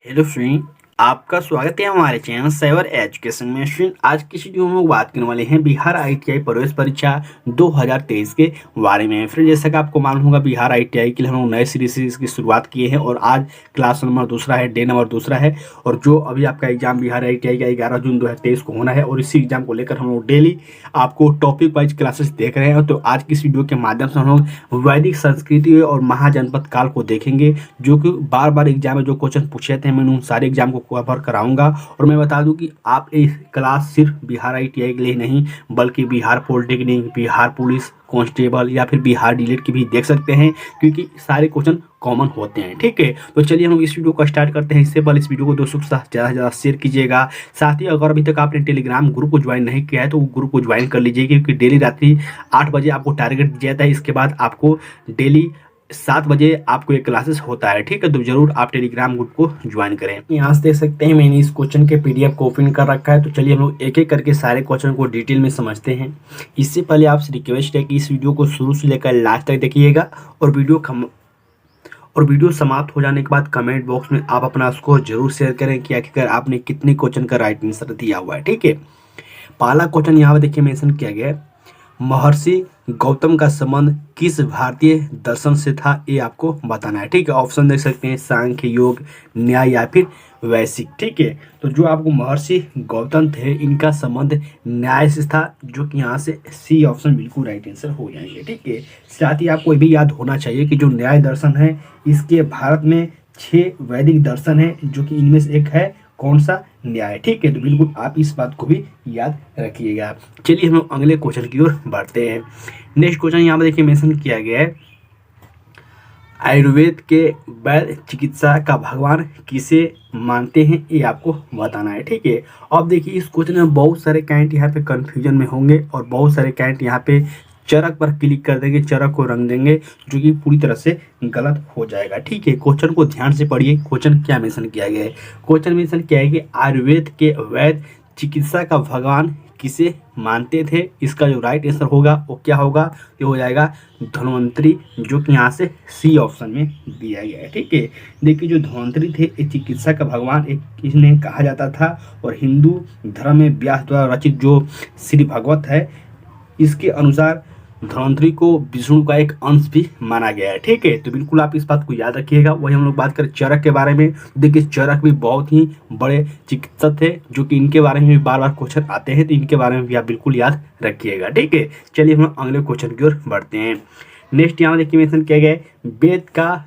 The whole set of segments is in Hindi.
हेलो फ्रेंड, आपका स्वागत है हमारे चैनल साइबर एजुकेशन में। फ्रेंड, आज की इस वीडियो में हम लोग बात करने वाले हैं बिहार आईटीआई प्रवेश परीक्षा 2023 के बारे में। फ्रेंड, जैसा कि आपको मालूम होगा, बिहार आईटीआई के लिए हम लोग नए सीरीज से इसकी शुरुआत किए हैं और आज क्लास नंबर दूसरा है, डे नंबर दूसरा है। और जो अभी आपका एग्जाम बिहार आईटीआई का 11 जून 2023 को होना है और इसी एग्जाम को लेकर हम लोग डेली आपको टॉपिक वाइज क्लासेस देख रहे हैं। तो आज की इस वीडियो के माध्यम से हम लोग वैदिक संस्कृति और महाजनपद काल को देखेंगे, जो कि बार बार एग्जाम में जो क्वेश्चन पूछे थे मैंने उन सारे एग्जाम को कवर कराऊंगा। और मैं बता दूं कि आप ये क्लास सिर्फ बिहार आईटीआई के लिए नहीं बल्कि Bihar polytechnic, Bihar police constable या फिर बिहार डीलेट की भी देख सकते हैं, क्योंकि सारे क्वेश्चन कॉमन होते हैं। ठीक है, तो चलिए हम लोग इस वीडियो को स्टार्ट करते हैं। इससे पहले इस वीडियो को दोस्तों के साथ ज़्यादा से ज़्यादा शेयर कीजिएगा। साथ ही अगर अभी तक आपने टेलीग्राम ग्रुप को ज्वाइन नहीं किया है तो वो ग्रुप को ज्वाइन कर लीजिए, क्योंकि डेली रात्रि 8 बजे आपको टारगेट दिया जाता है। इसके बाद आपको डेली 7 बजे आपको ये क्लासेस होता है। ठीक है, तो जरूर आप टेलीग्राम ग्रुप को ज्वाइन करें। यहाँ से देख सकते हैं मैंने इस क्वेश्चन के पीडीएफ को ओपन कर रखा है। तो चलिए हम लोग एक एक करके सारे क्वेश्चन को डिटेल में समझते हैं। इससे पहले आपसे रिक्वेस्ट है कि इस वीडियो को शुरू से लेकर लास्ट तक देखिएगा और वीडियो समाप्त हो जाने के बाद कमेंट बॉक्स में आप अपना स्कोर जरूर शेयर करें कि आखिरकार आपने कितने क्वेश्चन का राइट आंसर दिया हुआ है। ठीक है, पहला क्वेश्चन यहाँ पर देखिए मेंशन किया गया है, महर्षि गौतम का संबंध किस भारतीय दर्शन से था, ये आपको बताना है। ठीक है, ऑप्शन देख सकते हैं, सांख्य, योग, न्याय या फिर वैशिक। ठीक है, तो जो आपको महर्षि गौतम थे इनका संबंध न्याय से था, जो कि यहाँ से सी ऑप्शन बिल्कुल राइट आंसर हो जाएंगे। ठीक है, साथ ही आपको ये भी याद होना चाहिए कि जो न्याय दर्शन है इसके भारत में 6 वैदिक दर्शन है, जो कि इनमें से एक है कौन सा, न्याय। ठीक है, तो बिल्कुल आप इस बात को भी याद रखिएगा। चलिए हम लोग अगले क्वेश्चन की ओर बढ़ते हैं। नेक्स्ट क्वेश्चन यहाँ पर देखिए मेंशन किया गया है, आयुर्वेद के वैद्य चिकित्सा का भगवान किसे मानते हैं, ये आपको बताना है। ठीक है, अब देखिए इस क्वेश्चन में बहुत सारे कैंट यहाँ पे कंफ्यूजन में होंगे और बहुत सारे कैंट यहाँ पे चरक पर क्लिक कर देंगे, चरक को रंग देंगे, जो कि पूरी तरह से गलत हो जाएगा। ठीक है, क्वेश्चन को ध्यान से पढ़िए। क्वेश्चन क्या मेंशन किया गया है, क्वेश्चन मेंशन किया है कि आयुर्वेद के वैद्य चिकित्सा का भगवान किसे मानते थे। इसका जो राइट आंसर होगा वो क्या होगा, ये हो जाएगा धन्वंतरी, जो कि यहाँ से सी ऑप्शन में दिया गया है। ठीक है, देखिए जो धन्वंतरी थे ये चिकित्सा का भगवान एक इन्हें कहा जाता था और हिंदू धर्म में व्यास द्वारा रचित जो श्री भगवत है इसके अनुसार धन्वंतरी को विष्णु का एक अंश भी माना गया है। ठीक है, तो बिल्कुल आप इस बात को याद रखिएगा। वही हम लोग बात करें चरक के बारे में, देखिए चरक भी बहुत ही बड़े चिकित्सक थे, जो कि इनके बारे में भी बार बार क्वेश्चन आते हैं, तो इनके बारे में भी आप बिल्कुल याद रखिएगा। ठीक है, चलिए हम अगले क्वेश्चन की ओर बढ़ते हैं। नेक्स्ट यहाँ देखिए मेंशन किया गया है,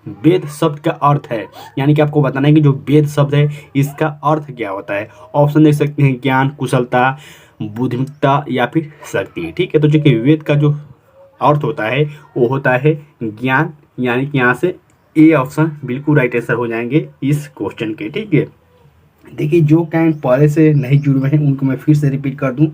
वेद शब्द का अर्थ है, यानी कि आपको बताना है कि जो वेद शब्द है इसका अर्थ क्या होता है। ऑप्शन देख सकते हैं, ज्ञान, कुशलता, बुद्धिमत्ता या फिर शक्ति। ठीक है, तो जो कि वेद का जो अर्थ होता है वो होता है ज्ञान, यानी कि यहाँ से ए ऑप्शन बिल्कुल राइट आंसर हो जाएंगे इस क्वेश्चन के। ठीक है, देखिए जो कैंट पहले से नहीं जुड़े हुए हैं उनको मैं फिर से रिपीट कर दूं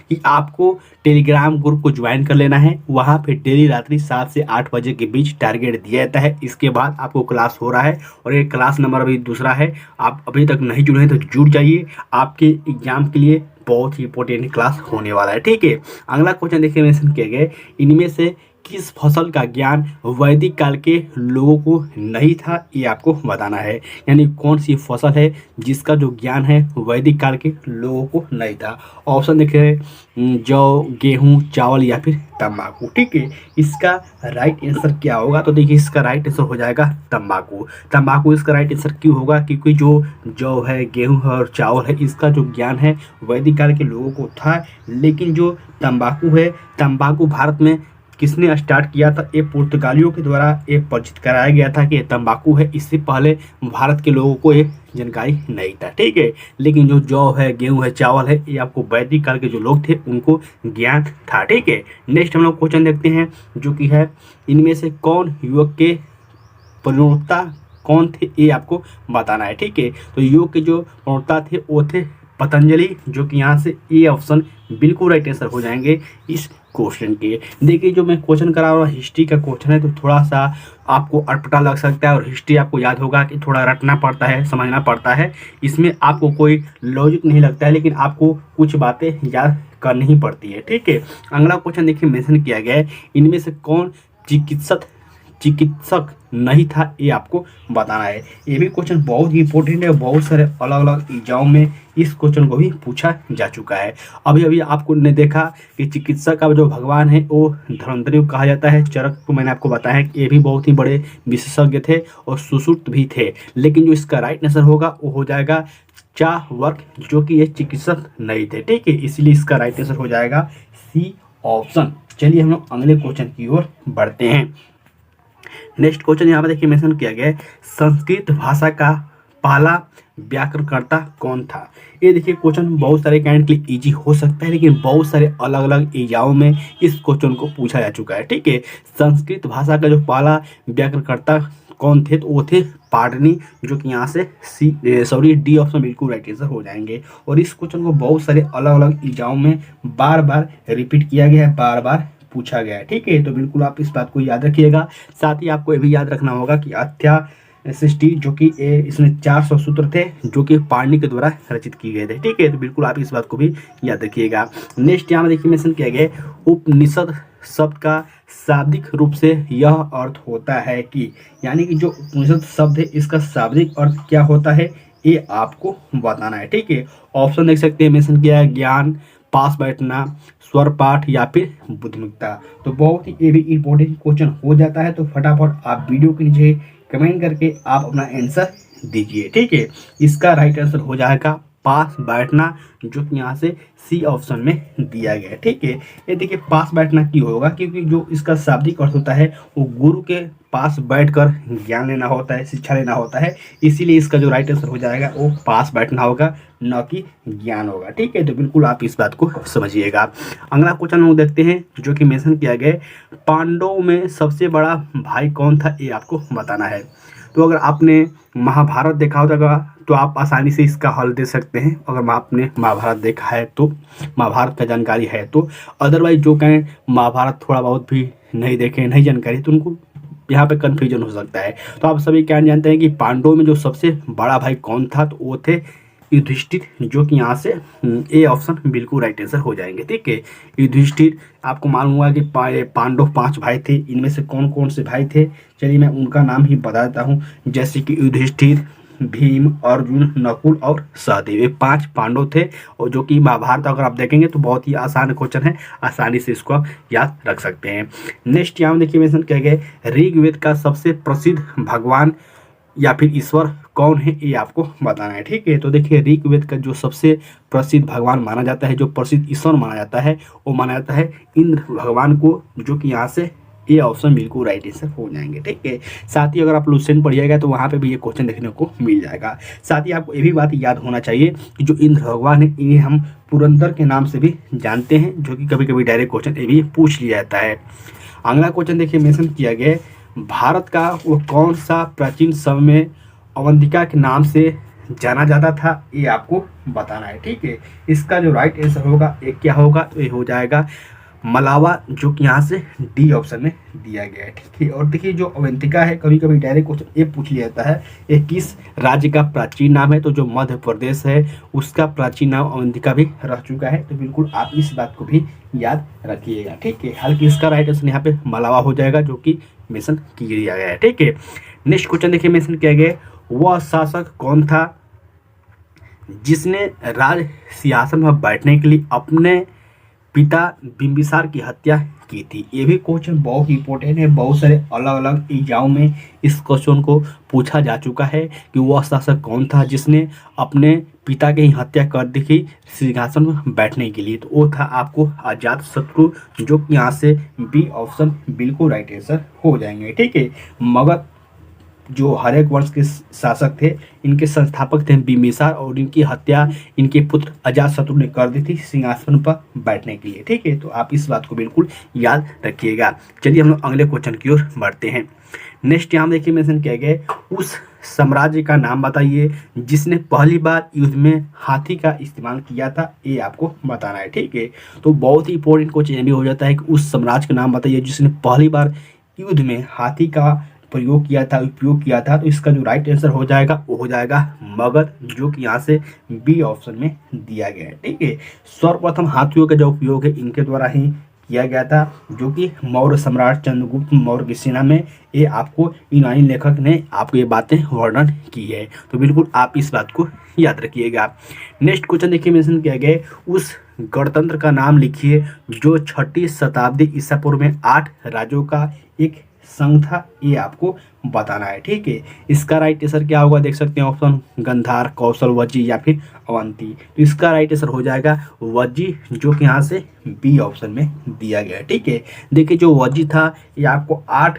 कि आपको टेलीग्राम ग्रुप को ज्वाइन कर लेना है। वहाँ पे डेली रात्रि 7 से 8 बजे के बीच टारगेट दिया जाता है। इसके बाद आपको क्लास हो रहा है और ये क्लास नंबर अभी दूसरा है। आप अभी तक नहीं जुड़े हैं तो जुड़ जाइए, आपके एग्जाम के लिए बहुत ही इंपॉर्टेंट क्लास होने वाला है। ठीक है, अगला क्वेश्चन देखिए मेंशन किया गया है, इनमें से किस फसल का ज्ञान वैदिक काल के लोगों को नहीं था, ये आपको बताना है। यानी कौन सी फसल है जिसका जो ज्ञान है वैदिक काल के लोगों को नहीं था। ऑप्शन देखिए, जौ, गेहूं, चावल या फिर तंबाकू। ठीक है, इसका राइट आंसर क्या होगा, तो देखिए इसका राइट आंसर हो जाएगा तंबाकू। तंबाकू इसका राइट आंसर क्यों होगा, क्योंकि जो जौ है, गेहूं है और चावल है, इसका जो ज्ञान है वैदिक काल के लोगों को था। लेकिन जो तंबाकू है, तंबाकू भारत में किसने स्टार्ट किया था, ये पुर्तगालियों के द्वारा ये परिचित कराया गया था कि ये तंबाकू है। इससे पहले भारत के लोगों को ये जानकारी नहीं था। ठीक है, लेकिन जो जौ है, गेहूं है, चावल है, ये आपको वैदिक काल के जो लोग थे उनको ज्ञान था। ठीक है, नेक्स्ट हम लोग क्वेश्चन देखते हैं, जो कि है इनमें से कौन युवक के प्रणेता कौन थे, ये आपको बताना है। ठीक है, तो योग के जो प्रणेता थे वो थे पतंजलि, जो कि यहाँ से ए ऑप्शन बिल्कुल राइट आंसर हो जाएंगे इस क्वेश्चन के। देखिए जो मैं क्वेश्चन करा रहा हूँ हिस्ट्री का क्वेश्चन है, तो थोड़ा सा आपको अटपटा लग सकता है और हिस्ट्री आपको याद होगा कि थोड़ा रटना पड़ता है, समझना पड़ता है। इसमें आपको कोई लॉजिक नहीं लगता है, लेकिन आपको कुछ बातें याद करनी ही पड़ती है। ठीक है, अगला क्वेश्चन देखिए मेंशन किया गया है, इनमें से कौन चिकित्सक चिकित्सक नहीं था, ये आपको बताना है। ये भी क्वेश्चन बहुत ही इंपॉर्टेंट है, बहुत सारे अलग अलग एग्जाम में इस क्वेश्चन को भी पूछा जा चुका है। अभी अभी आपको ने देखा कि चिकित्सक का जो भगवान है वो धन्वंतरि को कहा जाता है। चरक को मैंने आपको बताया कि ये भी बहुत ही बड़े विशेषज्ञ थे और सुश्रुत भी थे, लेकिन जो इसका राइट आंसर होगा वो हो जाएगा चार्वाक, जो कि ये चिकित्सक नहीं थे, ठीक है। इसलिए इसका राइट आंसर हो जाएगा सी ऑप्शन। चलिए हम लोग अगले क्वेश्चन की ओर बढ़ते हैं। नेक्स्ट क्वेश्चन यहाँ पर देखिए मेंशन किया गया है, संस्कृत भाषा का पहला व्याकरणकर्ता कौन था। ये देखिए क्वेश्चन बहुत सारे कैंडिडेट के लिए इजी हो सकता है, लेकिन बहुत सारे अलग अलग एग्जामों में इस क्वेश्चन को पूछा जा चुका है, ठीक है। संस्कृत भाषा का जो पहला व्याकरणकर्ता कौन थे, तो वो थे पाणिनि, जो कि यहाँ से डी ऑप्शन बिल्कुल राइट आंसर हो जाएंगे। और इस क्वेश्चन को बहुत सारे अलग अलग एग्जाम में बार बार रिपीट किया गया है, बार बार पूछा गया है, ठीक है। तो बिल्कुल आप इस बात को याद रखिएगा। साथ ही आपको ये भी याद रखना होगा कि अथ्या सृष्टि, जो कि इसमें 400 सूत्र थे जो कि पाणिनि के द्वारा रचित किए गए थे, ठीक है। तो बिल्कुल आप इस बात को भी याद रखिएगा। नेक्स्ट यहाँ में देखिए मेंशन किया गया है, उपनिषद शब्द का शाब्दिक रूप से यह अर्थ होता है कि, यानी कि जो उपनिषद शब्द है इसका शाब्दिक अर्थ क्या होता है, ये आपको बताना है, ठीक है। ऑप्शन देख सकते हैं, मेंशन किया है ज्ञान, पास बैठना, स्वर पाठ या फिर बुद्धिमत्ता। तो बहुत ही ये भी इंपॉर्टेंट क्वेश्चन हो जाता है। तो फटाफट आप वीडियो के नीचे कमेंट करके आप अपना आंसर दीजिए, ठीक है। इसका राइट आंसर हो जाएगा पास बैठना, जो कि यहाँ से सी ऑप्शन में दिया गया है, ठीक है। ये देखिए पास बैठना क्यों होगा, क्योंकि जो इसका शाब्दिक अर्थ होता है वो गुरु के पास बैठकर ज्ञान लेना होता है, शिक्षा लेना होता है। इसीलिए इसका जो राइट आंसर हो जाएगा वो पास बैठना होगा, न कि ज्ञान होगा, ठीक है। तो बिल्कुल आप इस बात को समझिएगा। अगला क्वेश्चन हम देखते हैं, जो कि मेंशन किया गया है, पांडवों में सबसे बड़ा भाई कौन था, ये आपको बताना है। तो अगर आपने महाभारत देखा होगा तो आप आसानी से इसका हल दे सकते हैं, अगर आपने महाभारत देखा है तो, महाभारत का जानकारी है तो। अदरवाइज जो कहें महाभारत थोड़ा बहुत भी नहीं देखे, नहीं जानकारी, तो उनको यहाँ पे कन्फ्यूजन हो सकता है। तो आप सभी क्या जानते हैं कि पांडवों में जो सबसे बड़ा भाई कौन था, तो वो थे युधिष्ठिर, जो कि यहाँ से ए ऑप्शन बिल्कुल राइट आंसर हो जाएंगे, ठीक है। युधिष्ठिर, आपको मालूम हुआ कि पांडव 5 भाई थे, इनमें से कौन कौन से भाई थे, चलिए मैं उनका नाम ही बता देता हूँ। जैसे कि युधिष्ठिर, भीम, अर्जुन, नकुल और सहदेव, ये 5 पांडव थे। और जो कि महाभारत अगर आप देखेंगे तो बहुत ही आसान क्वेश्चन है, आसानी से इसको आप याद रख सकते हैं। नेक्स्ट यहाँ देखिए मेंशन किया गया, ऋग्वेद का सबसे प्रसिद्ध भगवान या फिर ईश्वर कौन है, ये आपको बताना है, ठीक है। तो देखिए ऋग्वेद का जो सबसे प्रसिद्ध भगवान माना जाता है, जो प्रसिद्ध ईश्वर माना जाता है, वो माना जाता है इंद्र भगवान को, जो कि यहाँ से ये ऑप्शन बिल्कुल राइट आंसर हो जाएंगे, ठीक है। साथ ही अगर आप लुसेंट पढ़िएगा तो वहाँ पे भी ये क्वेश्चन देखने को मिल जाएगा। साथ ही आपको ये भी बात याद होना चाहिए कि जो इंद्र भगवान है इन्हें हम पुरंदर के नाम से भी जानते हैं, जो कि कभी कभी डायरेक्ट क्वेश्चन ये भी पूछ लिया जाता है। अगला क्वेश्चन देखिए मेंशन किया गया है, भारत का वो कौन सा प्राचीन समय में अवंतिका के नाम से जाना जाता था, ये आपको बताना है, ठीक है। इसका जो राइट आंसर होगा ये क्या होगा, तो ये हो जाएगा मलावा, जो कि यहाँ से डी ऑप्शन में दिया गया है, ठीक है। और देखिए जो अवंतिका है, कभी कभी डायरेक्ट क्वेश्चन ये पूछ लिया जाता है ये किस राज्य का प्राचीन नाम है, तो जो मध्य प्रदेश है उसका प्राचीन नाम अवंतिका भी रह चुका है। तो बिल्कुल आप इस बात को भी याद रखिएगा, ठीक है। हालांकि इसका राइट आंसर यहाँ पे मलावा हो जाएगा, जो कि मेंशन किया गया है, ठीक है। नेक्स्ट क्वेश्चन देखिए मेंशन किया गया, वह शासक कौन था जिसने राज सिंहासन पर बैठने के लिए अपने पिता बिंबिसार की हत्या की थी। ये भी क्वेश्चन बहुत इंपॉर्टेंट है, बहुत सारे अलग अलग एग्जाम में इस क्वेश्चन को पूछा जा चुका है कि वह शासक कौन था जिसने अपने पिता की हत्या कर दी थी सिंहासन पर बैठने के लिए। तो वो था आपको अजात शत्रु, जो कि यहाँ से बी ऑप्शन बिल्कुल राइट आंसर हो जाएंगे, ठीक है। मगध जो हर एक वर्ष के शासक थे, इनके संस्थापक थे बिंबिसार, और इनकी हत्या इनके पुत्र अजातशत्रु ने कर दी थी सिंहासन पर बैठने के लिए, ठीक है। तो आप इस बात को बिल्कुल याद रखिएगा। चलिए हम लोग अगले क्वेश्चन की ओर बढ़ते हैं। नेक्स्ट यहाँ देखिए मेंशन किया गया, उस साम्राज्य का नाम बताइए जिसने पहली बार युद्ध में हाथी का इस्तेमाल किया था, ये आपको बताना है, ठीक है। तो बहुत ही इंपॉर्टेंट क्वेश्चन भी हो जाता है कि उस साम्राज्य का नाम बताइए जिसने पहली बार युद्ध में हाथी का प्रयोग किया था, उपयोग किया था। तो इसका जो राइट आंसर हो जाएगा वो हो जाएगा मगध, जो कि यहाँ से बी ऑप्शन में दिया गया है, ठीक है। सर्वप्रथम हाथियों का जो उपयोग है इनके द्वारा ही किया गया था, जो कि मौर्य सम्राट चंद्रगुप्त मौर्य की सेना में ये आपको यूनानी लेखक ने आपको ये बातें वर्णन की है। तो बिल्कुल आप इस बात को याद रखिएगा। नेक्स्ट क्वेश्चन देखिए मेंशन किया गया है, उस गणतंत्र का नाम लिखिए जो 6ठी शताब्दी ईसा पूर्व में 8 राज्यों का एक संघ था। ये आपको बताना है, ठीक है। इसका राइट आंसर क्या होगा, देख सकते हैं ऑप्शन गांधार, कौशल, वज्जी या फिर अवंती। तो इसका राइट आंसर हो जाएगा वज्जी, जो कि यहाँ से बी ऑप्शन में दिया गया है, ठीक है। देखिए जो वज्जी था ये आपको 8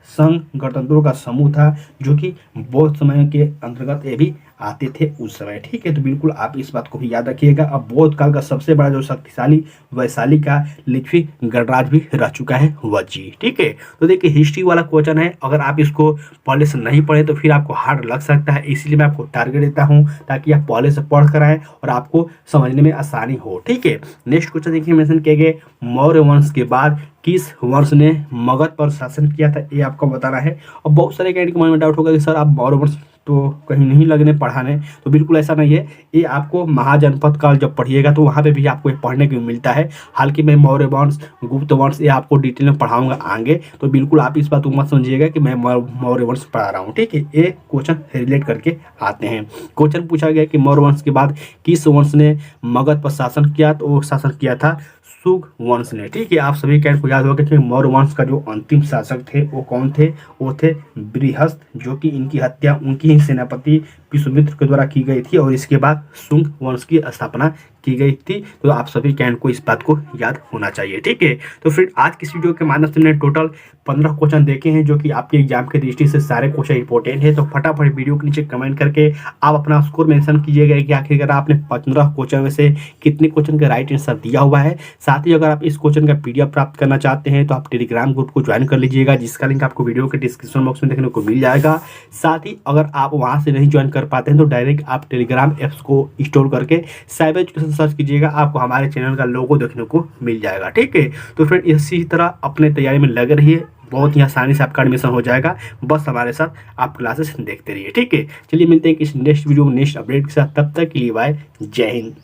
संघ गणतंत्रों का समूह था, जो कि बौद्ध समय के अंतर्गत ये भी आते थे उस समय, ठीक है। तो बिल्कुल आप इस बात को भी याद रखिएगा। अब बौद्ध काल का सबसे बड़ा जो शक्तिशाली वैशाली का लिच्छवी गणराज भी रह चुका है वज्जी, ठीक है। तो देखिए हिस्ट्री वाला क्वेश्चन है, अगर आप इसको पहले से नहीं पढ़े तो फिर आपको हार्ड लग सकता है, इसलिए मैं आपको टारगेट देता हूँ ताकि आप पहले से पढ़ कर आए और आपको समझने में आसानी हो, ठीक है। नेक्स्ट क्वेश्चन देखिए मेंशन किए गए, मौर्य वंश के बाद किस वंश ने मगध पर शासन किया था, ये आपको बताना है। और बहुत सारे कैंडिडेट के मन में डाउट होगा कि सर आप मौर्य वंश तो कहीं नहीं लगने पढ़ाने, तो बिल्कुल ऐसा नहीं है। ये आपको महाजनपद काल जब पढ़िएगा तो वहाँ पे भी आपको ये पढ़ने को मिलता है। हालांकि मैं मौर्य वंश, गुप्त वंश ये आपको डिटेल में पढ़ाऊंगा आगे, तो बिल्कुल आप इस बात को मत समझिएगा कि मैं मौर्य वंश पढ़ा रहा हूँ, ठीक है। ये क्वेश्चन रिलेट करके आते हैं। क्वेश्चन पूछा गया कि मौर्य वंश के बाद किस वंश ने मगध पर शासन किया, तो वो शासन किया था शुंग वंश ने, ठीक है। आप सभी कैंड को याद होगा कि मौर्य वंश का जो अंतिम शासक थे वो कौन थे, वो थे बृहस्पति, जो कि इनकी हत्या उनकी ही सेनापति विश्वामित्र के द्वारा की गई थी और इसके बाद शुंग वंश की स्थापना की गई थी। तो आप सभी कैंड को इस बात को याद होना चाहिए, ठीक है। तो फ्रेंड आज की इस वीडियो के माध्यम से मैंने टोटल 15 क्वेश्चन देखे हैं, जो कि आपके एग्जाम के दृष्टि से सारे क्वेश्चन इंपॉर्टेंट है। तो फटाफट वीडियो के नीचे कमेंट करके आप अपना स्कोर मेंशन कीजिएगा कि आखिरकार आपने 15 क्वेश्चन में से कितने क्वेश्चन का राइट आंसर दिया हुआ है। साथ ही अगर आप इस क्वेश्चन का PDF प्राप्त करना चाहते हैं तो आप टेलीग्राम ग्रुप को ज्वाइन कर लीजिएगा, जिसका लिंक आपको वीडियो के डिस्क्रिप्शन बॉक्स में देखने को मिल जाएगा। साथ ही अगर आप वहां से नहीं ज्वाइन कर पाते हैं तो डायरेक्ट आप टेलीग्राम ऐप्स को इंस्टॉल करके साइबर एजुकेशन सर्च कीजिएगा, आपको हमारे चैनल का लोगो देखने को मिल जाएगा, ठीक है। तो फ्रेंड इसी तरह अपने तैयारी में लगे रहिए, बहुत ही आसानी से आपका एडमिशन हो जाएगा, बस हमारे साथ आप क्लासेस देखते रहिए, ठीक है। चलिए मिलते हैं किसी नेक्स्ट वीडियो में नेक्स्ट अपडेट के साथ, तब तक के लिए बाय, जय हिंद।